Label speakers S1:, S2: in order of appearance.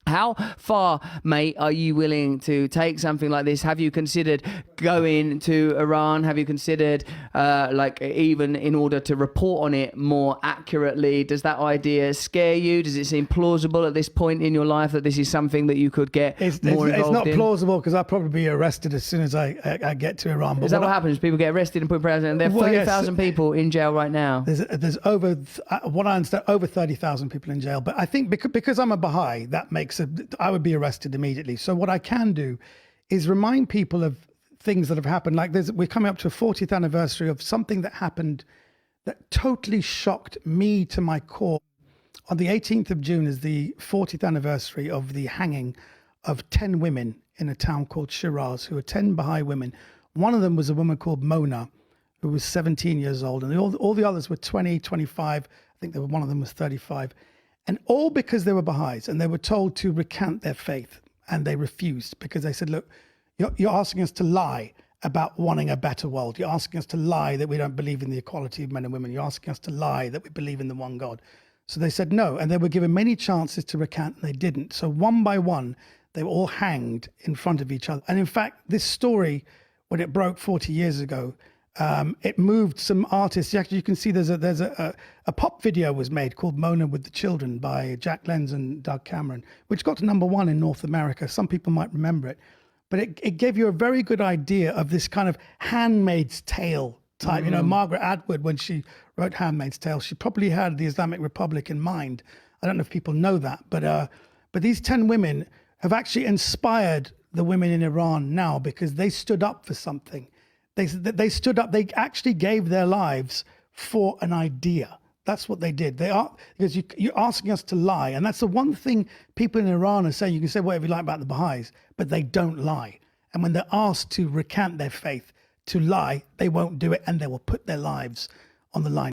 S1: How far, mate, are you willing to take something like this? Have you considered going to Iran? Have you considered, like, even in order to report on it more accurately? Does that idea scare you? Does it seem plausible at this point in your life that this is something that you could get more involved in?
S2: It's not plausible because I'll probably be arrested as soon as I get to Iran.
S1: But is that what happens? People get arrested and put in prison, and there are 30,000 people in jail right now.
S2: There's over, what I understand, over 30,000 people in jail. But I think because I'm a Baha'i, that makes I would be arrested immediately. So what I can do is remind people of things that have happened. Like we're coming up to a 40th anniversary of something that happened that totally shocked me to my core. On the 18th of June is the 40th anniversary of the hanging of 10 women in a town called Shiraz, who are 10 Baha'i women. One of them was a woman called Mona, who was 17 years old. And all the others were 20, 25. I think one of them was 35. And all because they were Baha'is, and they were told to recant their faith, and they refused because they said, look, you're asking us to lie about wanting a better world. You're asking us to lie that we don't believe in the equality of men and women. You're asking us to lie that we believe in the one God. So they said no, and they were given many chances to recant, and they didn't. So one by one, they were all hanged in front of each other. And in fact, this story, when it broke 40 years ago, it moved some artists. Actually, you can see there's a pop video was made called Mona with the Children by Jack Lenz and Doug Cameron, which got to #1 in North America. Some people might remember it. But it gave you a very good idea of this kind of Handmaid's Tale type. You know, Margaret Atwood, when she wrote Handmaid's Tale, she probably had the Islamic Republic in mind. I don't know if people know that. But these 10 women have actually inspired the women in Iran now because they stood up for something. They stood up. They actually gave their lives for an idea. That's what they did. Because you're asking us to lie. And that's the one thing people in Iran are saying. You can say whatever you like about the Baha'is, but they don't lie. And when they're asked to recant their faith, to lie, they won't do it, and they will put their lives on the line.